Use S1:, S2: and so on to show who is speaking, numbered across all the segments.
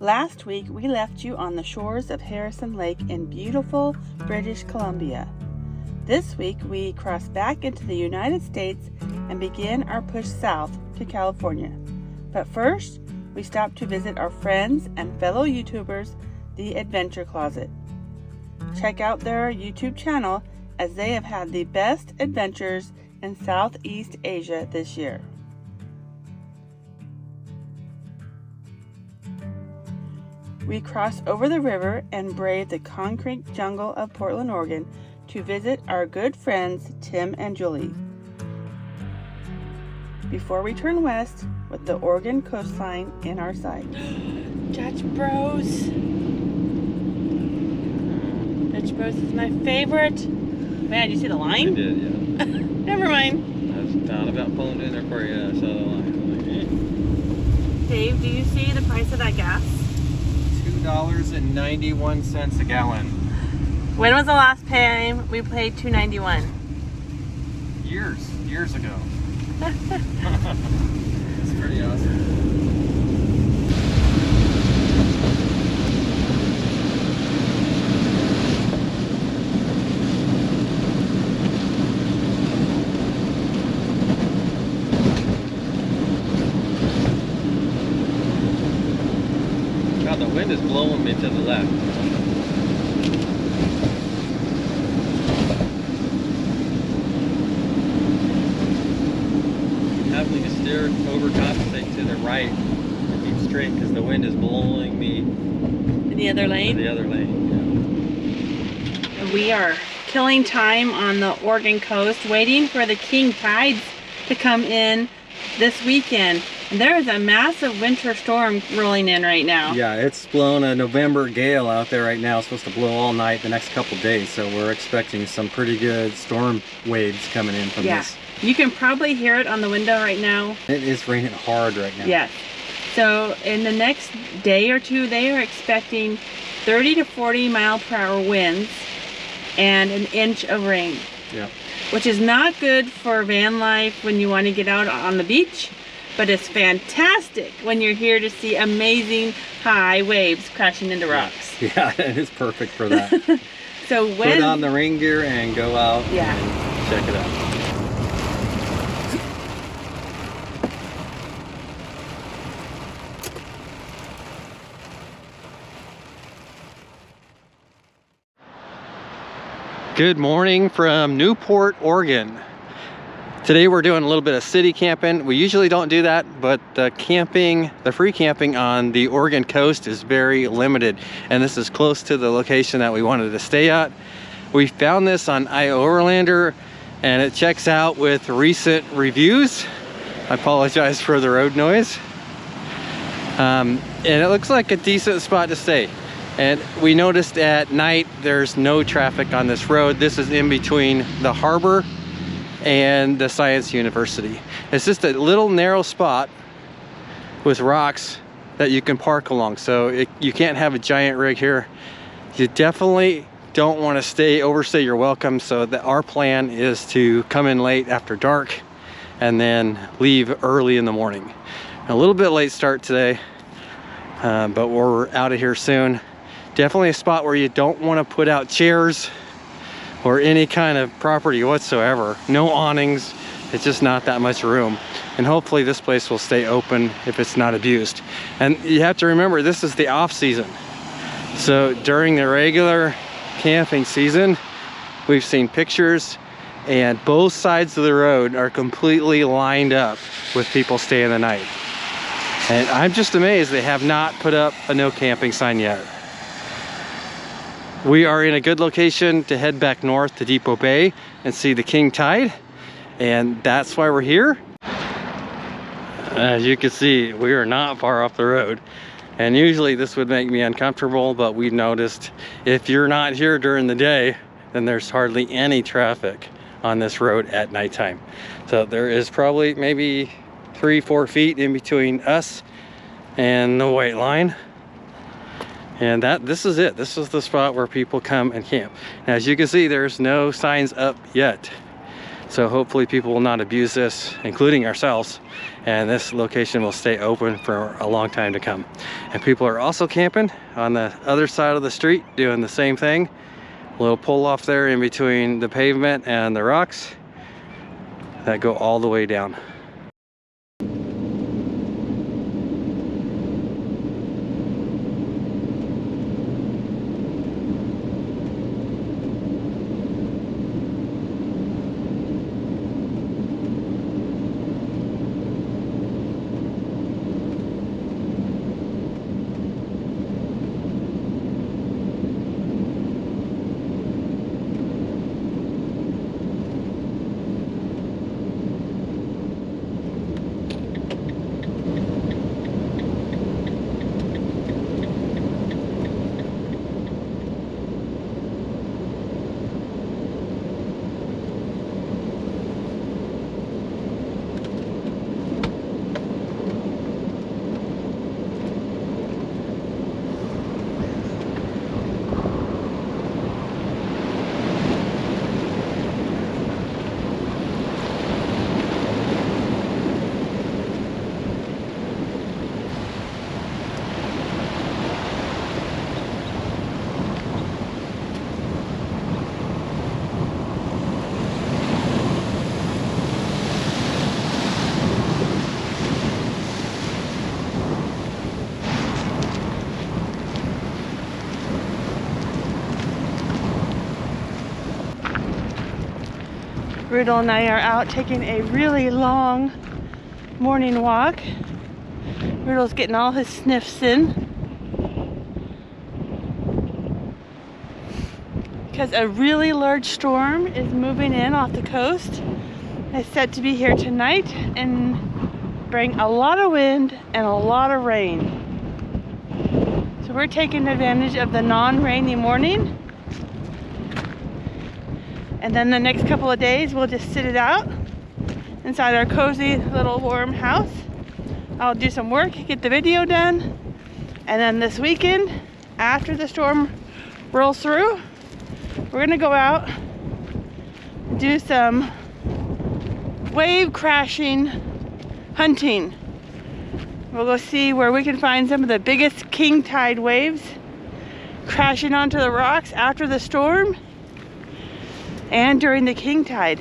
S1: Last week, we left you on the shores of Harrison Lake in beautiful British Columbia. This week, we cross back into the United States and begin our push south to California. But first, we stop to visit our friends and fellow YouTubers, the adVANture Closet. Check out their YouTube channel as they have had the best adventures in Southeast Asia this year. We cross over the river and brave the concrete jungle of Portland, Oregon to visit our good friends Tim and Julie. Before we turn west with the Oregon coastline in our sights. Dutch Bros. Dutch Bros is my favorite. Man, did you see the line?
S2: I did, yeah.
S1: Never mind.
S2: I was down about pulling in there for you. I saw the line. Like,
S1: Dave, do you see the price of that gas?
S3: $2.91 a gallon.
S1: When was the last time we paid $2.91?
S3: Years ago. It's pretty awesome.
S2: God, the wind is blowing me to the left. Having to steer overcompensate to the right and keep straight because the wind is blowing me
S1: In the other
S2: to
S1: lane?
S2: the other lane.
S1: We are killing time on the Oregon coast, waiting for the king tides to come in this weekend. And there is a massive winter storm rolling in right now.
S3: Yeah, it's blowing a November gale out there right now. It's supposed to blow all night the next couple days, so we're expecting some pretty good storm waves coming in from this.
S1: You can probably hear it on the window right now.
S3: It is raining hard right now.
S1: Yes. So in the next day or two, they are expecting 30 to 40 mile per hour winds and an inch of rain.
S3: Yeah.
S1: Which is not good for van life when you want to get out on the beach, but it's fantastic when you're here to see amazing high waves crashing into rocks.
S3: Yeah, it is perfect for that.
S1: So when
S3: Put on the rain gear and go out
S1: Yeah.
S3: and check it out.
S2: Good morning from Newport, Oregon. Today we're doing a little bit of city camping. We usually don't do that, but the free camping on the Oregon coast is very limited. And this is close to the location that we wanted to stay at. We found this on iOverlander and it checks out with recent reviews. I apologize for the road noise. And it looks like a decent spot to stay. And we noticed at night there's no traffic on this road. This is in between the harbor and the Science University. It's just a little narrow spot with rocks that you can park along. So you can't have a giant rig here. You definitely don't want to overstay your welcome. So our plan is to come in late after dark and then leave early in the morning. A little bit late start today, but we're out of here soon. Definitely a spot where you don't want to put out chairs or any kind of property whatsoever. No awnings, it's just not that much room. And hopefully this place will stay open if it's not abused. And you have to remember, this is the off season. So during the regular camping season, we've seen pictures and both sides of the road are completely lined up with people staying the night. And I'm just amazed they have not put up a no camping sign yet. We are in a good location to head back north to Depot Bay and see the king tide, and that's why we're here. As you can see, we are not far off the road, and usually this would make me uncomfortable, but we noticed if you're not here during the day, then there's hardly any traffic on this road at nighttime. So there is probably maybe 3-4 feet in between us and the white line. And this is it. This is the spot where people come and camp. And as you can see, there's no signs up yet. So hopefully people will not abuse this, including ourselves, and this location will stay open for a long time to come. And people are also camping on the other side of the street doing the same thing. A little pull off there in between the pavement and the rocks that go all the way down.
S1: Rudel and I are out taking a really long morning walk. Rudel's getting all his sniffs in because a really large storm is moving in off the coast. It's said to be here tonight and bring a lot of wind and a lot of rain. So we're taking advantage of the non-rainy morning. And then the next couple of days, we'll just sit it out inside our cozy little warm house. I'll do some work, get the video done. And then this weekend, after the storm rolls through, we're gonna go out and do some wave crashing hunting. We'll go see where we can find some of the biggest king tide waves crashing onto the rocks after the storm and during the king tide.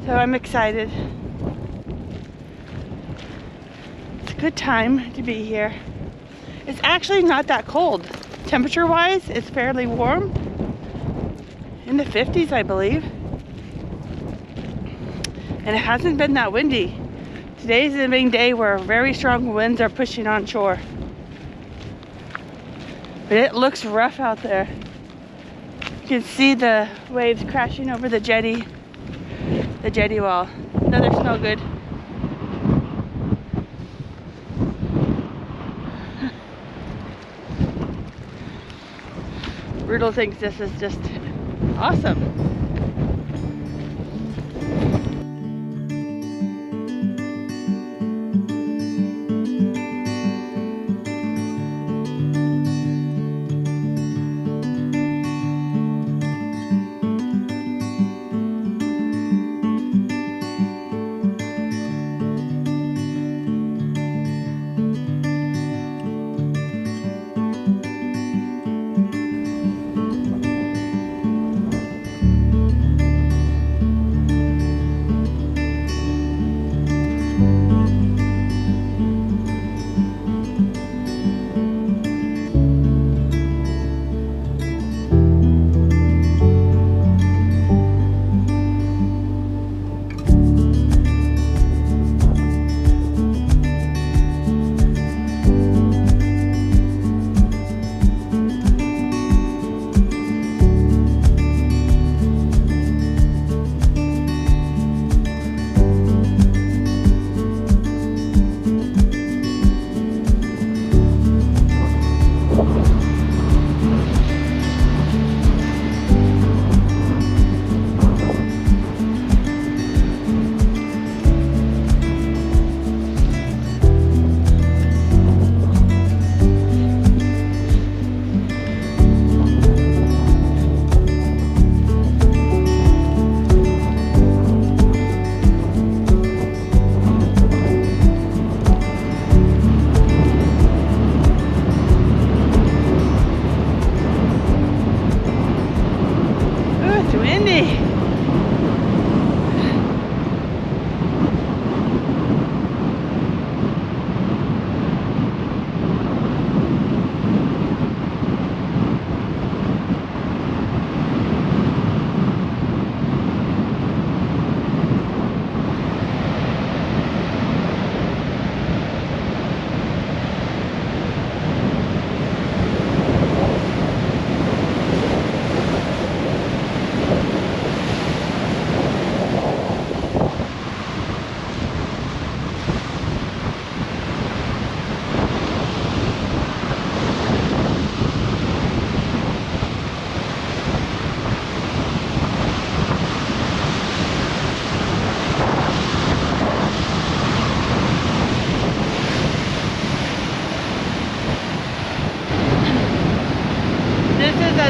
S1: So I'm excited. It's a good time to be here. It's actually not that cold. Temperature wise, it's fairly warm. In the 50s, I believe. And it hasn't been that windy. Today's the main day where very strong winds are pushing on shore. But it looks rough out there. You can see the waves crashing over the jetty wall. Doesn't smell good. Rudel thinks this is just awesome.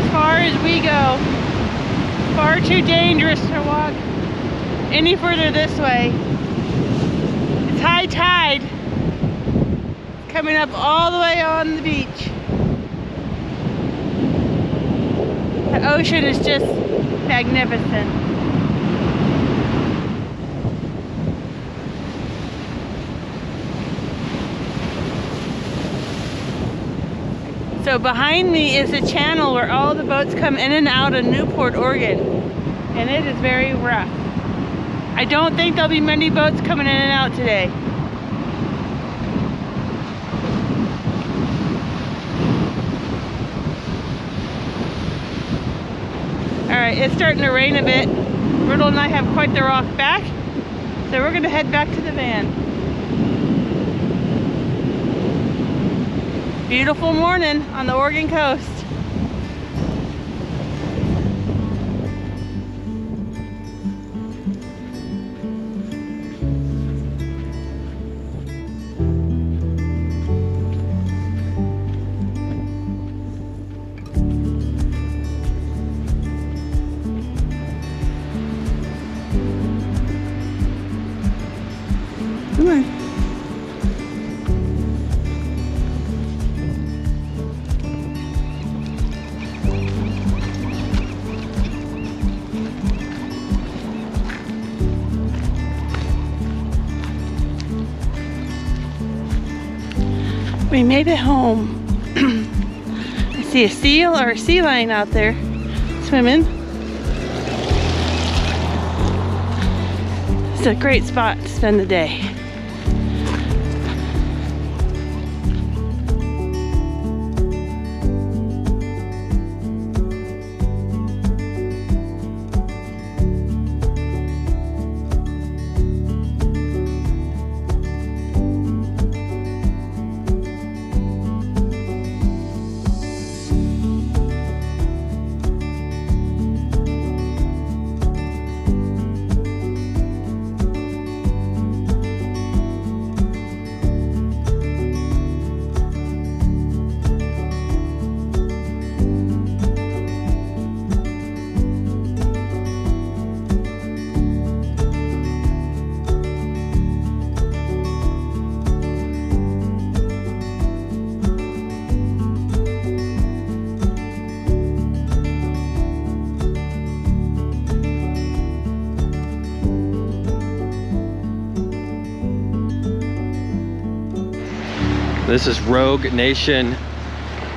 S1: as far as we go. Far too dangerous to walk any further this way. It's high tide coming up all the way on the beach. The ocean is just magnificent. So behind me is a channel where all the boats come in and out of Newport, Oregon. And it is very rough. I don't think there'll be many boats coming in and out today. Alright, it's starting to rain a bit. Riddle and I have quite the walk back. So we're going to head back to the van. Beautiful morning on the Oregon coast. Come on. We made it home. I see a seal or a sea lion out there swimming. It's a great spot to spend the day.
S2: This is Rogue Nation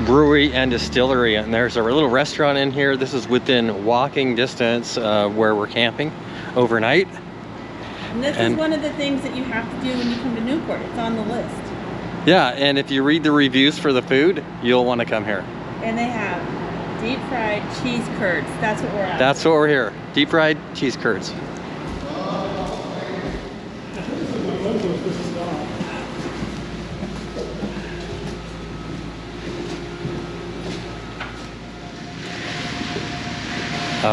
S2: Brewery and Distillery, and there's a little restaurant in here. This is within walking distance where we're camping overnight.
S1: And this is one of the things that you have to do when you come to Newport. It's on the list.
S2: Yeah, and if you read the reviews for the food, you'll want to come here.
S1: And they have deep fried cheese curds. That's what we're at.
S2: That's what we're here. Deep fried cheese curds.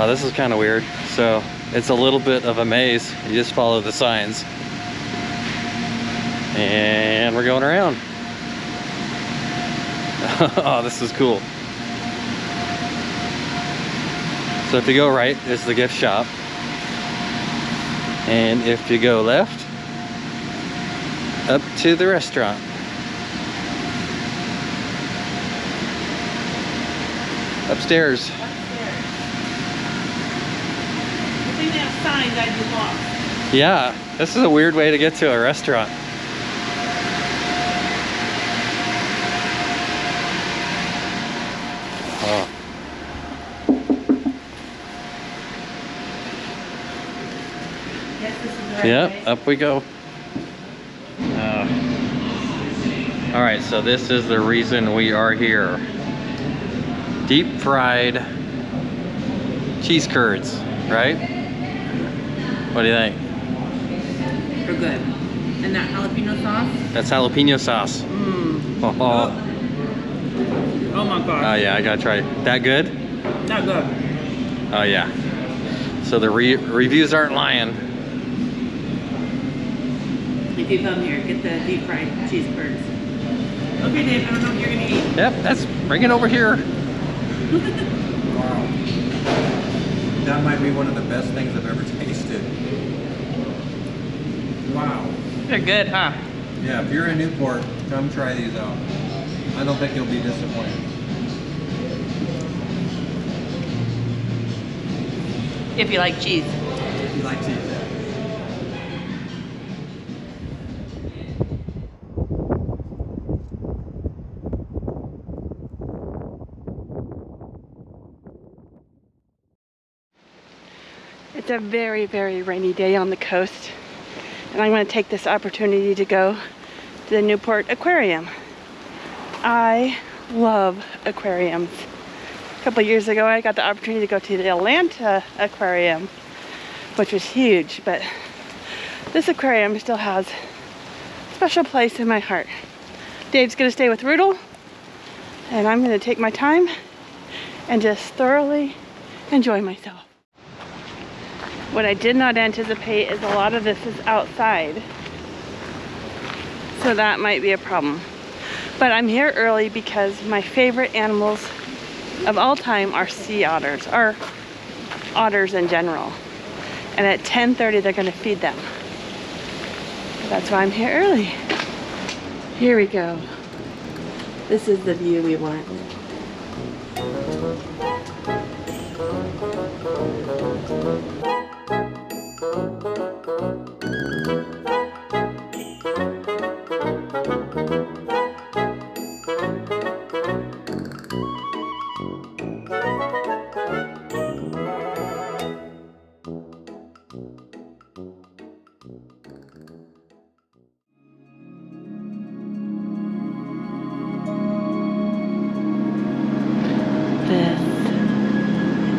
S2: This is kind of weird. So it's a little bit of a maze. You just follow the signs. And we're going around. Oh, this is cool. So if you go right, is the gift shop. And if you go left, up to the restaurant. Upstairs.
S1: Signs I'd be lost.
S2: Yeah, this is a weird way to get to a restaurant. Oh.
S1: Yes, this is the right
S2: Yep,
S1: way.
S2: up we go. All right, so this is the reason we are here. Deep fried cheese curds, right? What do you think?
S1: They're good. And that jalapeno sauce?
S2: That's jalapeno sauce.
S1: Mmm.
S2: Oh,
S1: Oh my gosh.
S2: oh yeah, I gotta try it. That good?
S1: Not good.
S2: Oh yeah. So the reviews aren't lying.
S1: If you come here, get the deep fried cheese curds. Okay, Dave, I don't know what you're gonna eat.
S2: Yep, bring it over here.
S3: Wow. That might be one of the best things I've ever tasted. Wow.
S1: They're good, huh?
S3: Yeah, if you're in Newport, come try these out. I don't think you'll be disappointed.
S1: If you like cheese.
S3: If you like cheese.
S1: It's a very, very rainy day on the coast, and I'm going to take this opportunity to go to the Newport Aquarium. I love aquariums. A couple years ago, I got the opportunity to go to the Atlanta Aquarium, which was huge, but this aquarium still has a special place in my heart. Dave's going to stay with Rudel, and I'm going to take my time and just thoroughly enjoy myself. What I did not anticipate is a lot of this is outside, so that might be a problem. But I'm here early because my favorite animals of all time are sea otters, or otters in general. And at 10:30 they're going to feed them. That's why I'm here early. Here we go. This is the view we want.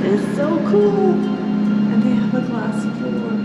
S1: This is so cool, and they have a glass floor.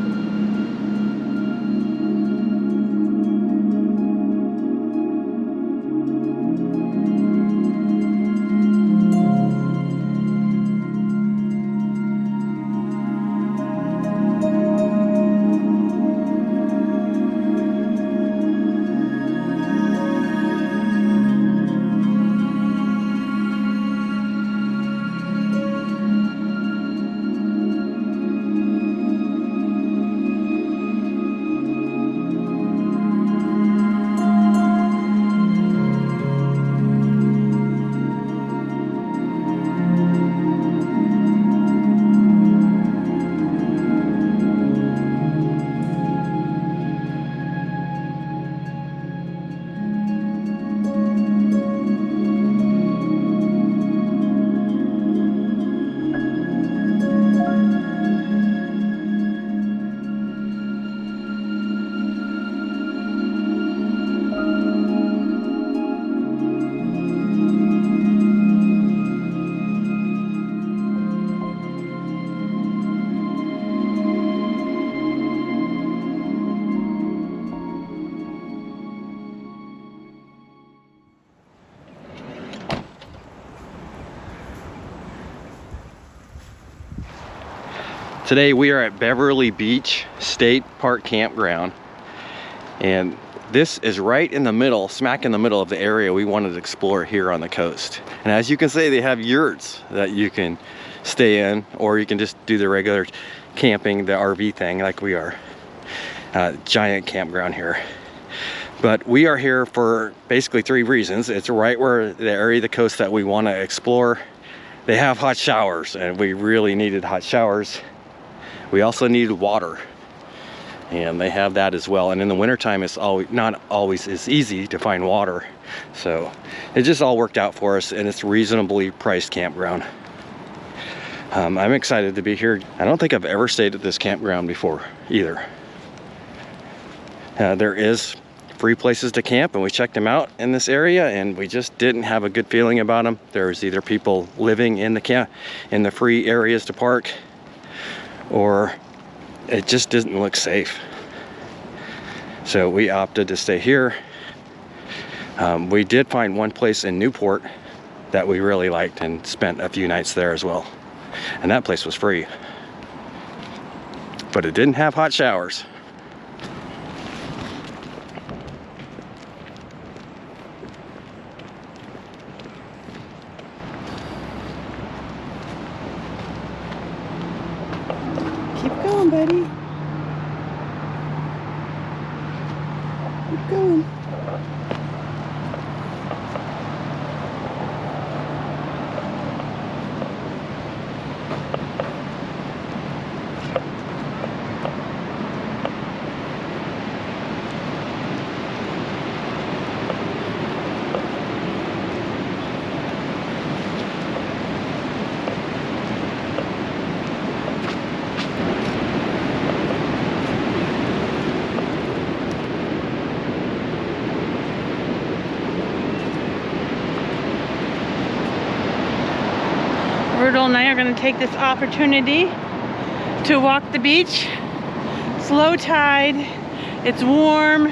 S2: Today we are at Beverly Beach State Park Campground, and this is right in the middle, smack in the middle of the area we wanted to explore here on the coast. And as you can see, they have yurts that you can stay in, or you can just do the regular camping, the RV thing like we are. Giant campground here. But we are here for basically 3 reasons. It's right where the area of the coast that we want to explore. They have hot showers, and we really needed hot showers. We also needed water, and they have that as well. And in the wintertime, it's not always as easy to find water. So it just all worked out for us, and it's reasonably priced campground. I'm excited to be here. I don't think I've ever stayed at this campground before either. There is free places to camp, and we checked them out in this area, and we just didn't have a good feeling about them. There's either people living in the free areas to park, or it just doesn't look safe. So we opted to stay here. We did find one place in Newport that we really liked and spent a few nights there as well. And that place was free. But it didn't have hot showers.
S1: Keep going, buddy. Keep going. Rudel and I are going to take this opportunity to walk the beach. It's low tide, it's warm,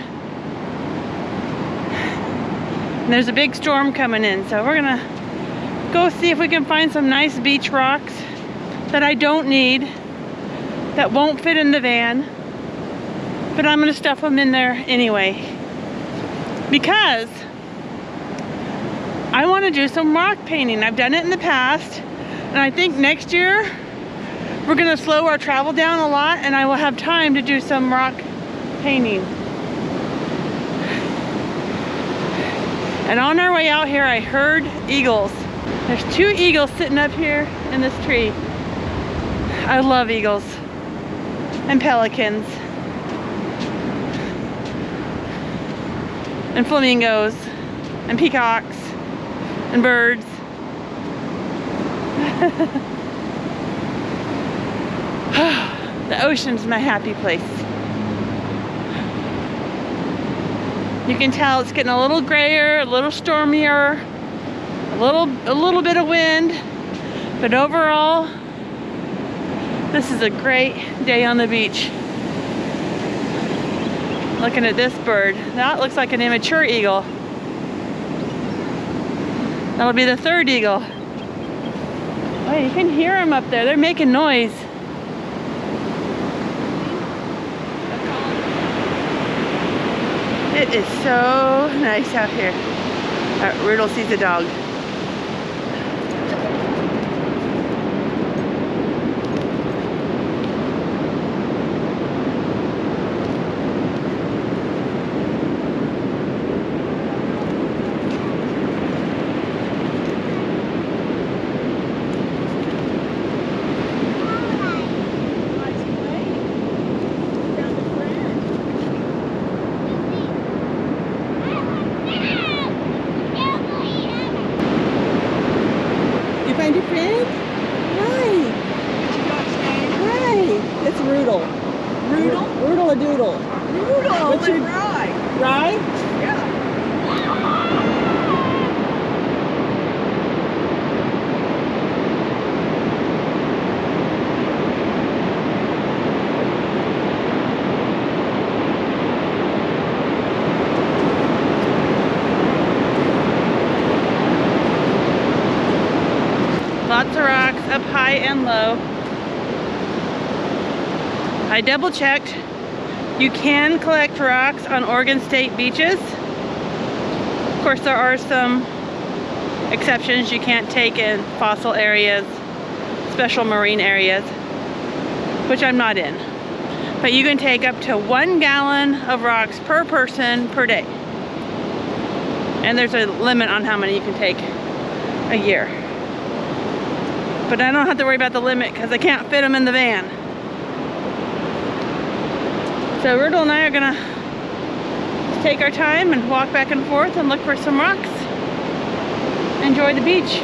S1: and there's a big storm coming in, so we're going to go see if we can find some nice beach rocks that I don't need, that won't fit in the van, but I'm going to stuff them in there anyway, because I want to do some rock painting. I've done it in the past. And I think next year we're gonna slow our travel down a lot and I will have time to do some rock painting. And on our way out here, I heard eagles. There's 2 eagles sitting up here in this tree. I love eagles and pelicans and flamingos and peacocks and birds. The ocean's my happy place. You can tell it's getting a little grayer, a little stormier, a little bit of wind, but overall, this is a great day on the beach. Looking at this bird, that looks like an immature eagle. That'll be the 3rd eagle. Oh, you can hear them up there. They're making noise. It is so nice out here. Rudel sees a dog. Find your friend? Hi. Hi. It's Rudel.
S4: Rudel?
S1: Rudel a doodle.
S4: Rudel
S1: What's your
S4: Rye?
S1: Rye?
S4: Yeah.
S1: Lots of rocks up high and low. I double checked. You can collect rocks on Oregon State beaches. Of course, there are some exceptions. You can't take in fossil areas, special marine areas, which I'm not in. But you can take up to 1 gallon of rocks per person per day. And there's a limit on how many you can take a year. But I don't have to worry about the limit because I can't fit them in the van. So Rudel and I are gonna take our time and walk back and forth and look for some rocks. Enjoy the beach.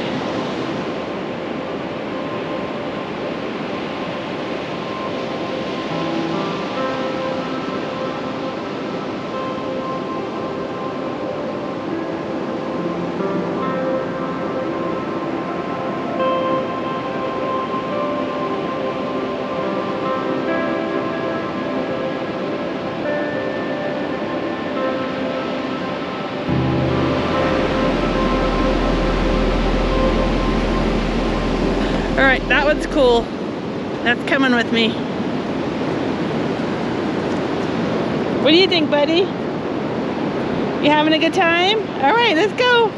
S1: Alright, that one's cool. That's coming with me. What do you think, buddy? You having a good time? Alright, let's go.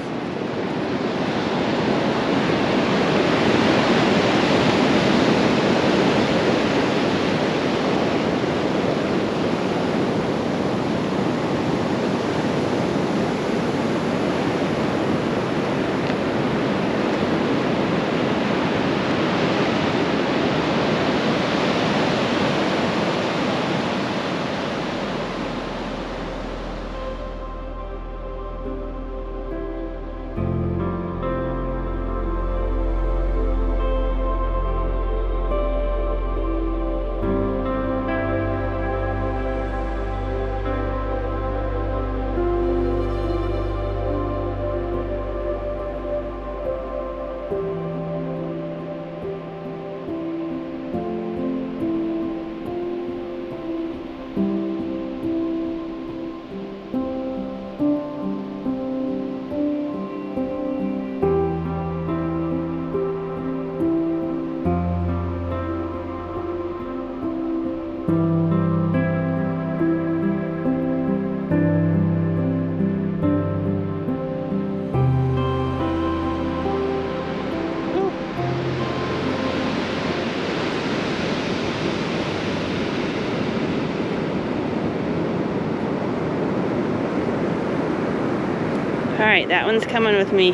S1: Alright, that one's coming with me.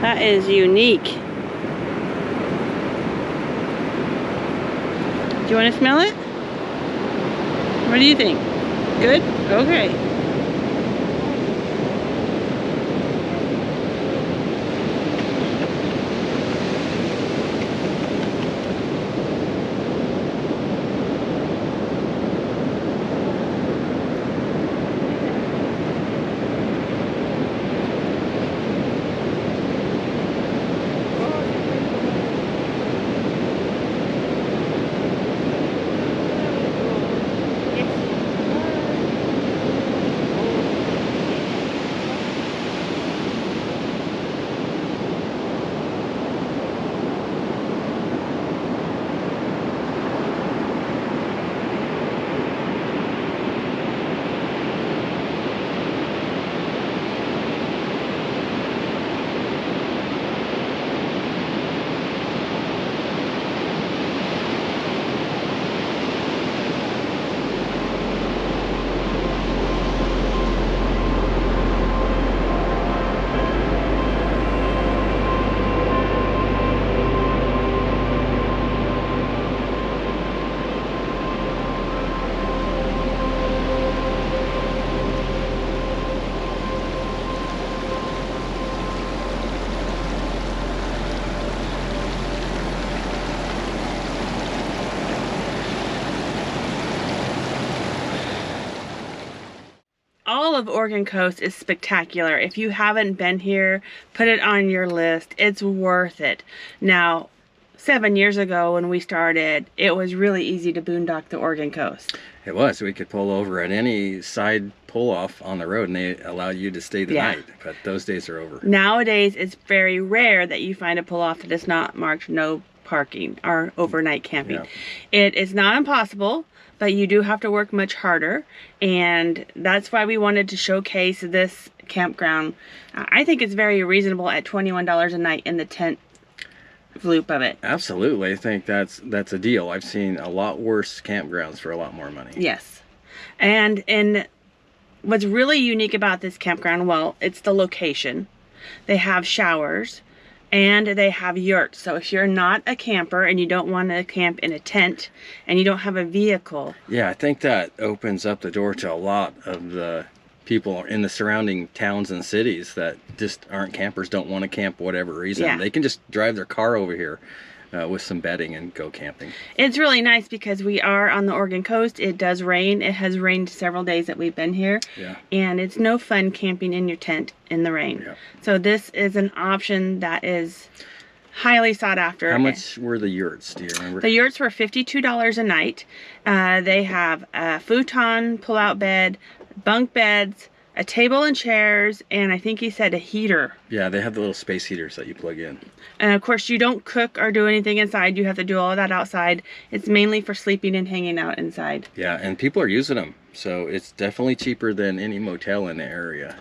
S1: That is unique. Do you want to smell it? What do you think? Good? Okay. All of Oregon Coast is spectacular. If you haven't been here, put it on your list. It's worth it. Now, 7 years ago when we started, it was really easy to boondock the Oregon Coast.
S3: It was. We could pull over at any side pull-off on the road and they allow you to stay the night, but those days are over.
S1: Nowadays, it's very rare that you find a pull-off that is not marked no parking or overnight camping.
S3: Yeah.
S1: It is not impossible, but you do have to work much harder, and that's why we wanted to showcase this campground. I think it's very reasonable at $21 a night in the tent loop of it.
S3: Absolutely. I think that's a deal. I've seen a lot worse campgrounds for a lot more money.
S1: Yes. And what's really unique about this campground, well, it's the location. They have showers and they have yurts. So if you're not a camper and you don't want to camp in a tent and you don't have a vehicle.
S3: Yeah, I think that opens up the door to a lot of the people in the surrounding towns and cities that just aren't campers, don't want to camp for whatever reason.
S1: Yeah.
S3: They can just drive their car over here with some bedding and go camping.
S1: It's really nice because we are on the Oregon coast. It does rain. It has rained several days that we've been here.
S3: Yeah.
S1: And it's no fun camping in your tent in the rain.
S3: Yeah.
S1: So this is an option that is highly sought after.
S3: How much were the yurts, do you remember?
S1: The yurts were $52 a night. They have a futon, pull-out bed, bunk beds, a table and chairs, and I think he said a heater.
S3: Yeah, they have the little space heaters that you plug in.
S1: And of course, you don't cook or do anything inside. You have to do all of that outside. It's mainly for sleeping and hanging out inside.
S3: Yeah, and people are using them, so it's definitely cheaper than any motel in the area.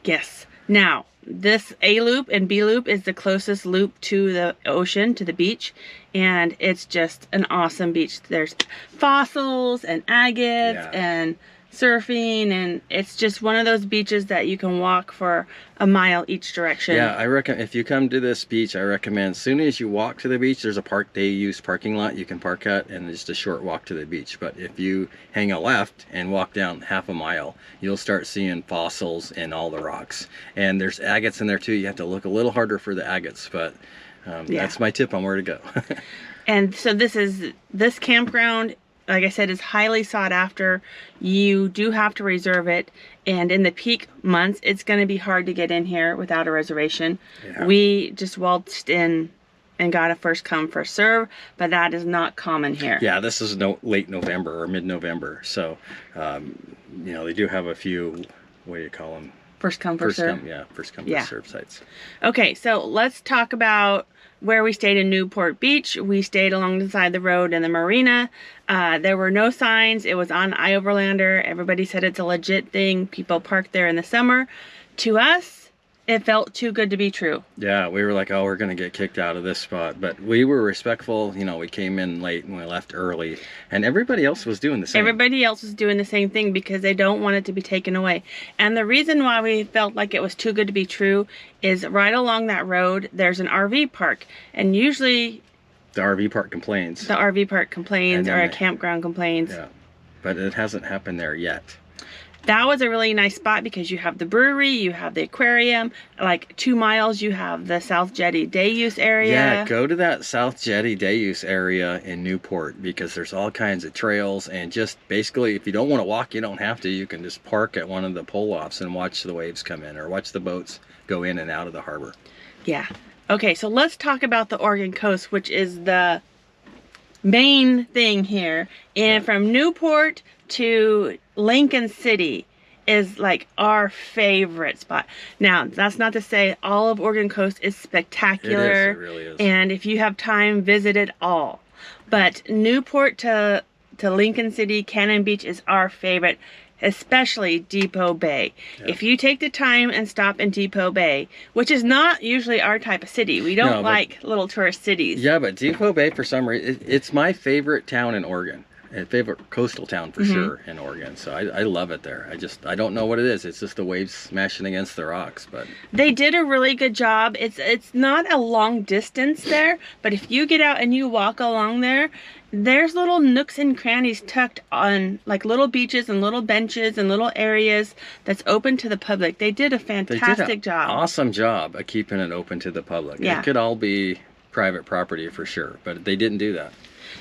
S1: Yes. Now, this A loop and B loop is the closest loop to the ocean, to the beach, and it's just an awesome beach. There's fossils and agates and surfing, and it's just one of those beaches that you can walk for a mile each direction.
S3: Yeah, I reckon if you come to this beach, I recommend as soon as you walk to the beach, there's a they use parking lot you can park at, and it's just a short walk to the beach. But if you hang a left and walk down half a mile, you'll start seeing fossils and all the rocks. And there's agates in there too. You have to look a little harder for the agates, but that's my tip on where to go.
S1: And so this campground, like I said, is highly sought after. You do have to reserve it, and in the peak months, it's going to be hard to get in here without a reservation. Yeah. We just waltzed in and got a first come, first serve, but that is not common here.
S3: Yeah, this is late November or mid-November, so you know, they do have a few, what do you call them?
S1: First come, first serve.
S3: First come, first serve sites.
S1: Okay, so let's talk about where we stayed in Newport Beach. We stayed alongside the road in the marina. There were no signs. It was on iOverlander. Everybody said it's a legit thing. People park there in the summer. To us, It felt too good to be true.
S3: Yeah, we were like, oh, we're going to get kicked out of this spot. But we were respectful. You know, we came in late and we left early. And everybody else was doing the same.
S1: Everybody else was doing the same thing because they don't want it to be taken away. And the reason why we felt like it was too good to be true is right along that road, there's an RV park. And usually...
S3: the RV park complains.
S1: The RV park complains, or a campground complains.
S3: Yeah, but it hasn't happened there yet.
S1: That was a really nice spot because you have the brewery, you have the aquarium, like 2 miles you have the South Jetty day use area.
S3: Yeah, go to that South Jetty day use area in Newport because there's all kinds of trails, and just basically if you don't want to walk, you don't have to. You can just park at one of the pull-offs and watch the waves come in or watch the boats go in and out of the harbor. Yeah.
S1: Okay, so let's talk about the Oregon coast, which is the main thing here. And from Newport to Lincoln City is like our favorite spot. Now, that's not to say all of Oregon coast is spectacular.
S3: It really is.
S1: And if you have time, visit it all. But Newport to Lincoln City, Cannon Beach is our favorite, especially Depot Bay. Yeah. If you take the time and stop in Depot Bay, which is not usually our type of city. We don't like little tourist cities.
S3: Yeah, but Depot Bay, for some reason, it's my favorite town in Oregon. A favorite coastal town for sure in Oregon. So I love it there. I don't know what it is. It's just the waves smashing against the rocks, but
S1: they did a really good job. It's not a long distance there, but if you get out and you walk along there, there's little nooks and crannies tucked on, like little beaches and little benches and little areas that's open to the public. They did a fantastic job.
S3: Awesome job of keeping it open to the public.
S1: Yeah.
S3: It could all be private property for sure, but they didn't do that.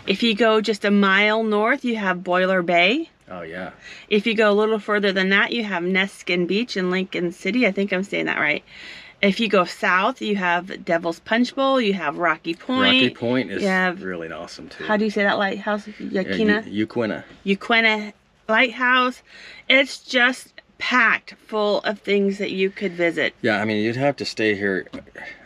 S1: If you go just a mile north, you have Boiler Bay.
S3: Oh, yeah.
S1: If you go a little further than that, you have Neskin Beach in Lincoln City. I think I'm saying that right. If you go south, you have Devil's Punch Bowl. You have Rocky Point.
S3: Rocky Point is really awesome, too.
S1: How do you say that lighthouse?
S3: Yaquina.
S1: Yaquina Lighthouse. It's just packed full of things that you could visit.
S3: Yeah, I mean, you'd have to stay here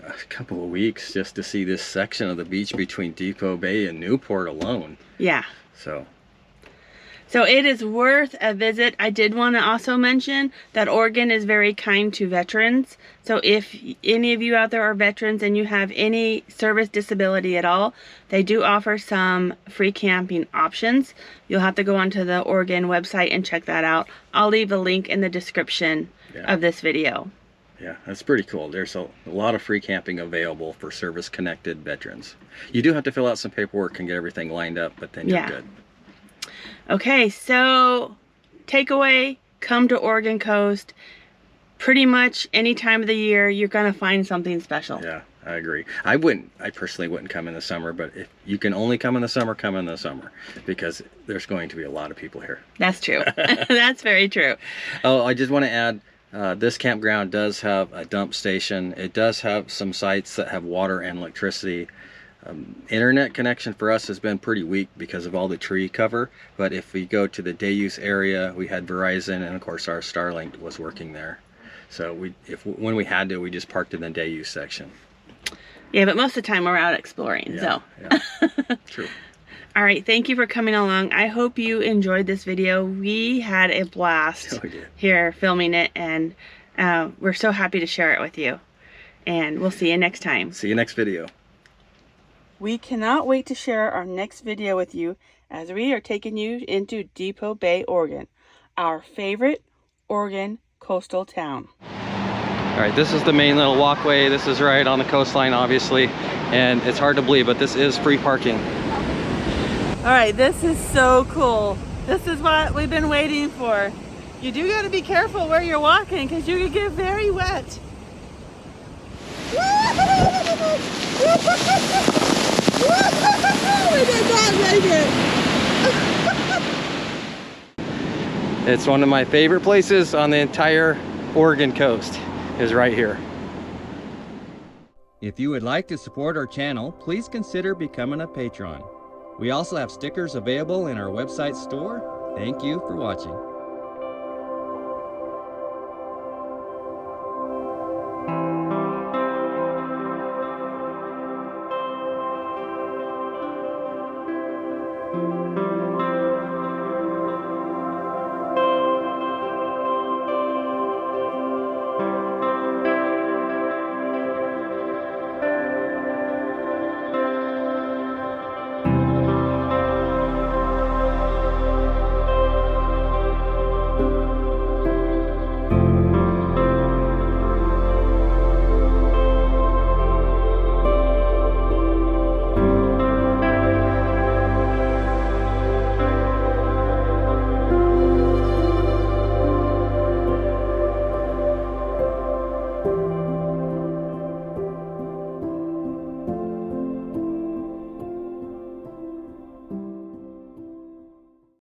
S3: a couple of weeks just to see this section of the beach between Depot Bay and Newport alone.
S1: Yeah.
S3: So
S1: it is worth a visit. I did want to also mention that Oregon is very kind to veterans. So if any of you out there are veterans and you have any service disability at all, they do offer some free camping options. You'll have to go onto the Oregon website and check that out. I'll leave a link in the description of this video.
S3: Yeah, that's pretty cool. There's a lot of free camping available for service-connected veterans. You do have to fill out some paperwork and get everything lined up, but then you're good.
S1: Okay, so takeaway, come to Oregon coast. Pretty much any time of the year, you're going to find something special.
S3: Yeah, I agree. I personally wouldn't come in the summer, but if you can only come in the summer, come in the summer, because there's going to be a lot of people here.
S1: That's true. That's very true.
S3: Oh, I just want to add, this campground does have a dump station. It does have some sites that have water and electricity. Internet connection for us has been pretty weak because of all the tree cover, but if we go to the day use area, we had Verizon, and of course our Starlink was working there. So when we had to, we just parked in the day use section.
S1: Yeah, but most of the time we're out exploring.
S3: Yeah, true.
S1: All right, thank you for coming along. I hope you enjoyed this video. We had a blast here filming it, and we're so happy to share it with you. And we'll see you next time.
S3: See you next video.
S1: We cannot wait to share our next video with you as we are taking you into Depot Bay, Oregon, our favorite Oregon coastal town.
S2: All right, this is the main little walkway. This is right on the coastline, obviously, and it's hard to believe, but this is free parking.
S1: All right, this is so cool. This is what we've been waiting for. You do got to be careful where you're walking because you can get very wet.
S2: It's one of my favorite places on the entire Oregon coast, is right here.
S5: If you would like to support our channel, please consider becoming a patron. We also have stickers available in our website store. Thank you for watching.